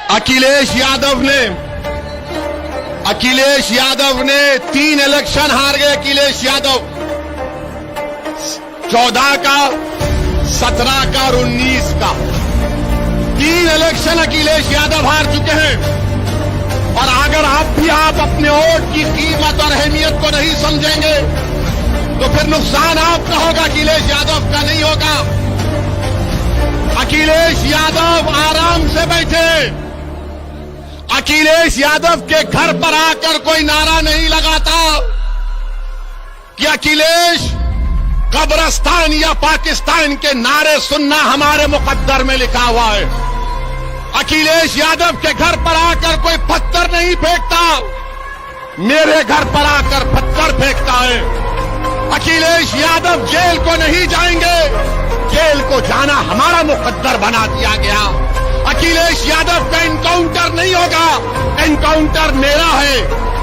अखिलेश यादव ने 3 इलेक्शन हार गए। अखिलेश यादव 14 का, 17 का और 19 का 3 इलेक्शन अखिलेश यादव हार चुके हैं। और अगर आप अपने वोट की कीमत और अहमियत को नहीं समझेंगे तो फिर नुकसान आपका होगा, अखिलेश यादव का नहीं होगा। अखिलेश यादव आराम से बैठे। अखिलेश यादव के घर पर आकर कोई नारा नहीं लगाता कि अखिलेश कब्रिस्तान या पाकिस्तान के नारे सुनना हमारे मुकद्दर में लिखा हुआ है। अखिलेश यादव के घर पर आकर कोई पत्थर नहीं फेंकता, मेरे घर पर आकर पत्थर फेंकता है। अखिलेश यादव जेल को नहीं जाएंगे, जेल को जाना हमारा मुकद्दर बना दिया गया। अखिलेश यादव का एनकाउंटर नहीं होगा, एनकाउंटर मेरा है,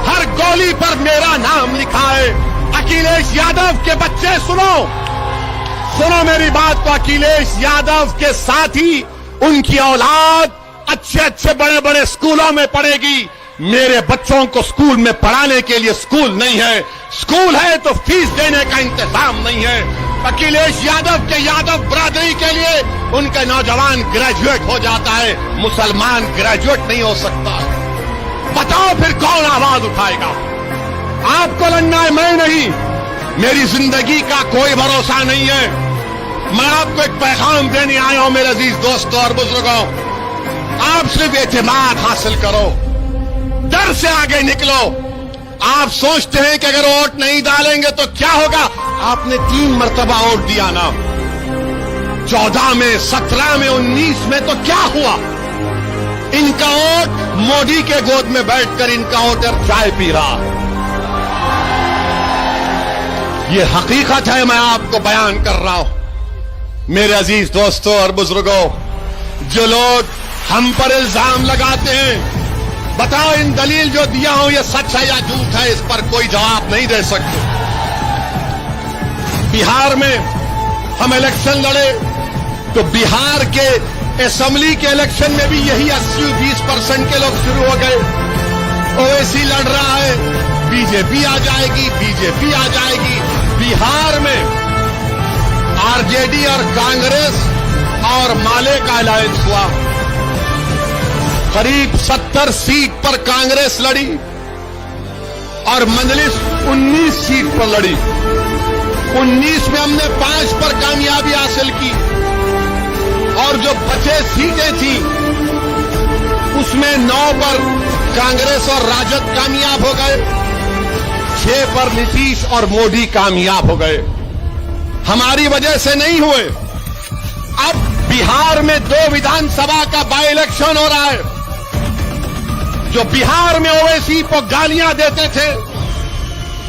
हर गोली पर मेरा नाम लिखा है। अखिलेश यादव के बच्चे सुनो मेरी बात को। अखिलेश यादव के साथी, उनकी औलाद अच्छे बड़े बड़े स्कूलों में पढ़ेगी। मेरे बच्चों को स्कूल में पढ़ाने के लिए स्कूल नहीं है, स्कूल है तो फीस देने का इंतजाम नहीं है। अखिलेश यादव के यादव बरादरी के लिए उनका नौजवान ग्रेजुएट हो जाता है, मुसलमान ग्रेजुएट नहीं हो सकता। बताओ फिर कौन आवाज उठाएगा? आपको लड़ना है, मैं नहीं। मेरी जिंदगी का कोई भरोसा नहीं है। मैं आपको एक पैगाम देने आया हूं मेरे अजीज दोस्तों और बुजुर्गों। आप सिर्फ एतमाद हासिल करो, डर से आगे निकलो। आप सोचते हैं कि अगर वोट नहीं डालेंगे तो क्या होगा? आपने 3 मरतबा वोट दिया ना, 14 में, 17 में, 19 में, तो क्या हुआ? इनका वोट मोदी के गोद में बैठकर इनका वोटर चाय पी रहा। ये हकीकत है, मैं आपको बयान कर रहा हूं। मेरे अजीज दोस्तों और बुजुर्गों, जो लोग हम पर इल्जाम लगाते हैं, बताओ इन दलील जो दिया हूं ये सच है या झूठ है? इस पर कोई जवाब नहीं दे सकते। बिहार में हम इलेक्शन लड़े तो बिहार के असेंबली के इलेक्शन में भी यही 80-20% के लोग शुरू हो गए। ओवैसी लड़ रहा है, बीजेपी आ जाएगी, बीजेपी आ जाएगी। बिहार में आरजेडी और कांग्रेस और माले का अलायंस हुआ। करीब 70 सीट पर कांग्रेस लड़ी और मजलिस 19 सीट पर लड़ी। 19 में हमने 5 पर कामयाबी हासिल की और जो बचे सीटें थी उसमें 9 पर कांग्रेस और राजद कामयाब हो गए, 6 पर नीतीश और मोदी कामयाब हो गए। हमारी वजह से नहीं हुए। अब बिहार में 2 विधानसभा का बाई इलेक्शन हो रहा है। जो बिहार में ओवैसी को गालियां देते थे,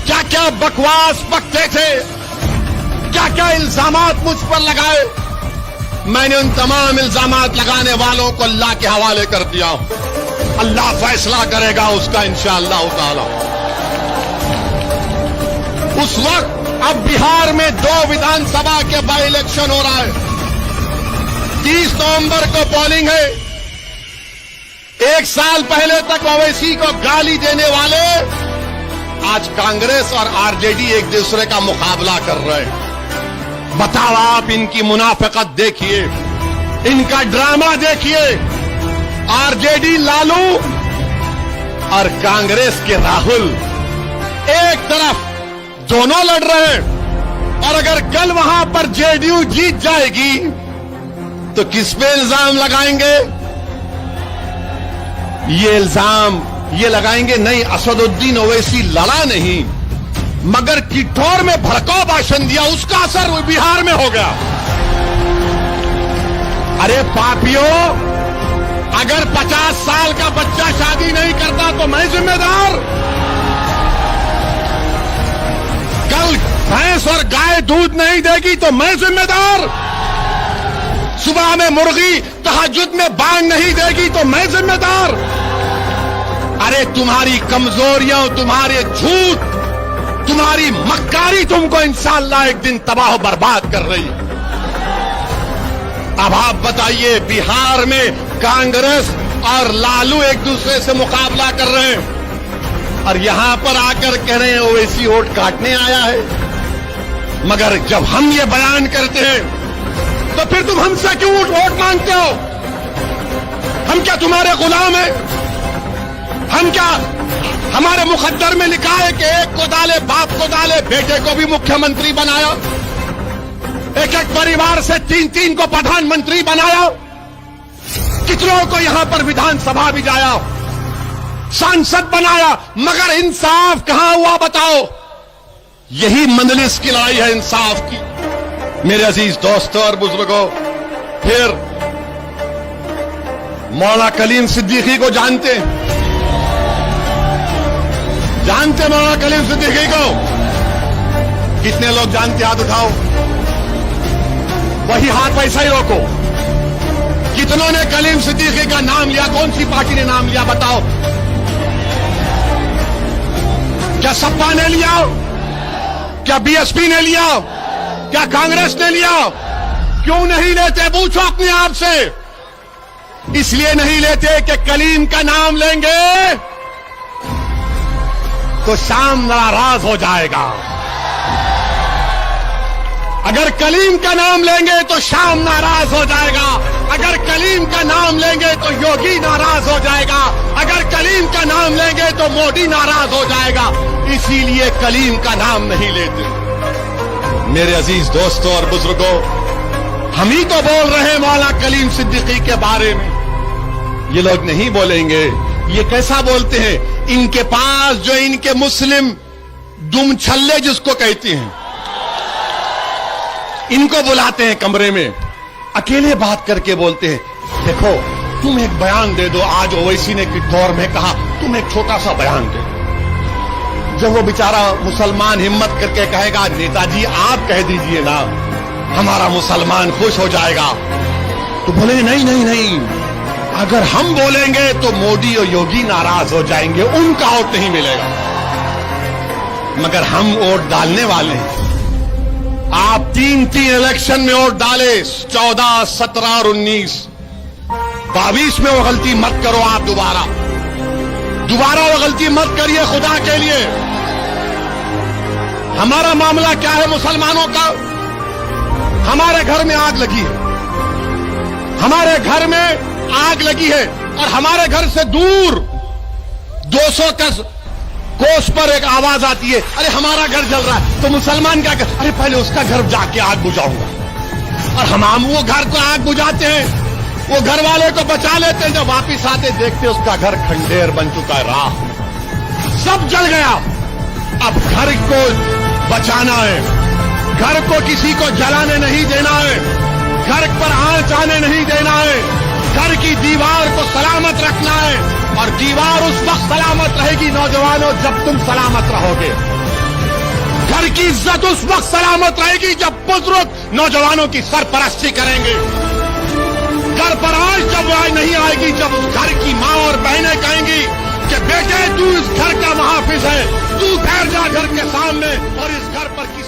क्या क्या बकवास बकते थे, क्या क्या इल्जामात मुझ पर लगाए, मैंने उन तमाम इल्जामात लगाने वालों को अल्लाह के हवाले कर दिया। अल्लाह फैसला करेगा उसका इंशाअल्लाह ताला। उस वक्त अब बिहार में 2 विधानसभा के बाई इलेक्शन हो रहा है। 30 नवंबर को पोलिंग है। 1 साल पहले तक ओवैसी को गाली देने वाले आज कांग्रेस और आरजेडी एक दूसरे का मुकाबला कर रहे हैं। बताओ आप इनकी मुनाफिकत देखिए, इनका ड्रामा देखिए। आरजेडी लालू और कांग्रेस के राहुल एक तरफ, दोनों लड़ रहे हैं। और अगर कल वहां पर जेडीयू जीत जाएगी तो किस पे इल्जाम लगाएंगे? ये इल्जाम ये लगाएंगे नहीं, असदुद्दीन ओवैसी लड़ा नहीं मगर किठौर में भड़काऊ भाषण दिया, उसका असर बिहार में हो गया। अरे पापियों, अगर 50 साल का बच्चा शादी नहीं करता तो मैं जिम्मेदार? कल भैंस और गाय दूध नहीं देगी तो मैं जिम्मेदार? सुबह में मुर्गी तहज्जुद में बांग नहीं देगी तो मैं जिम्मेदार? अरे तुम्हारी कमजोरियां, तुम्हारे झूठ, तुम्हारी मक्कारी तुमको इंशाअल्लाह एक दिन तबाह बर्बाद कर रही है। अब आप बताइए, बिहार में कांग्रेस और लालू एक दूसरे से मुकाबला कर रहे हैं और यहां पर आकर कह रहे हैं ओवैसी वोट काटने आया है। मगर जब हम ये बयान करते हैं तो फिर तुम हमसे क्यों वोट मांगते हो? हम क्या तुम्हारे गुलाम हैं? हम क्या, हमारे मुकद्दर में लिखा है कि एक को डाले बाप को डाले, बेटे को भी मुख्यमंत्री बनाया, एक एक परिवार से 3-3 को प्रधानमंत्री बनाया, कितनों को यहां पर विधानसभा भी जाया, सांसद बनाया, मगर इंसाफ कहां हुआ बताओ? यही मंजलिस की लड़ाई है इंसाफ की। मेरे अजीज दोस्तों और बुजुर्गों, फिर मौलाना कलीम सिद्दीकी को जानते मौलाना कलीम सिद्दीकी को? कितने लोग जानते? हाथ उठाओ। वही हाथ वैसा ही रोको। कितनों ने कलीम सिद्दीकी का नाम लिया? कौन सी पार्टी ने नाम लिया बताओ? क्या सपा ने लिया? क्या बीएसपी ने लिया? क्या कांग्रेस ने लिया? क्यों नहीं लेते? पूछो अपने आप से। इसलिए नहीं लेते कि कलीम का नाम लेंगे तो शाम नाराज हो जाएगा। अगर कलीम का नाम लेंगे तो शाम नाराज हो जाएगा। अगर कलीम का नाम लेंगे तो योगी नाराज हो जाएगा। अगर कलीम का नाम लेंगे तो मोदी नाराज हो जाएगा। इसीलिए कलीम का नाम नहीं लेते। मेरे अजीज दोस्तों और बुजुर्गों, हम ही तो बोल रहे हैं मौलाना कलीम सिद्दीकी के बारे में। ये लोग नहीं बोलेंगे। ये कैसा बोलते हैं? इनके पास जो इनके मुस्लिम दुम छल्ले जिसको कहते हैं, इनको बुलाते हैं कमरे में, अकेले बात करके बोलते हैं, देखो तुम एक बयान दे दो। आज ओवैसी ने किस दौर में कहा तुम एक छोटा सा बयान दे दो। जब वो बेचारा मुसलमान हिम्मत करके कहेगा नेताजी आप कह दीजिए ना, हमारा मुसलमान खुश हो जाएगा, तो बोले नहीं नहीं नहीं, अगर हम बोलेंगे तो मोदी और योगी नाराज हो जाएंगे, उनका वोट नहीं मिलेगा। मगर हम वोट डालने वाले हैं। आप 3 इलेक्शन में वोट डाले, 14, 17 और 19, 22 में वो गलती मत करो। आप दोबारा वो गलती मत करिए खुदा के लिए। हमारा मामला क्या है मुसलमानों का? हमारे घर में आग लगी है, हमारे घर में आग लगी है और हमारे घर से दूर 200 कोस पर एक आवाज आती है, अरे हमारा घर जल रहा है। तो मुसलमान क्या कर, अरे पहले उसका घर जाके आग बुझाऊंगा। और हम वो घर को आग बुझाते हैं, वो घर वाले को बचा लेते हैं। जब वापिस आते देखते उसका घर खंडेर बन चुका है, राख सब जल गया। अब घर को बचाना है, घर को किसी को जलाने नहीं देना है, घर पर आंच आने नहीं देना है, घर की दीवार को सलामत रखना है। और दीवार उस वक्त सलामत रहेगी नौजवानों जब तुम सलामत रहोगे। घर की इज्जत उस वक्त सलामत रहेगी जब बुजुर्ग नौजवानों की सरपरस्ती करेंगे। घर पर आंच जब नहीं आएगी जब उस घर की माँ और बहनें कहेंगी कि बेटे तू इस घर का मुहाफिज है, तू ठहर जा घर के सामने और इस घर पर किसी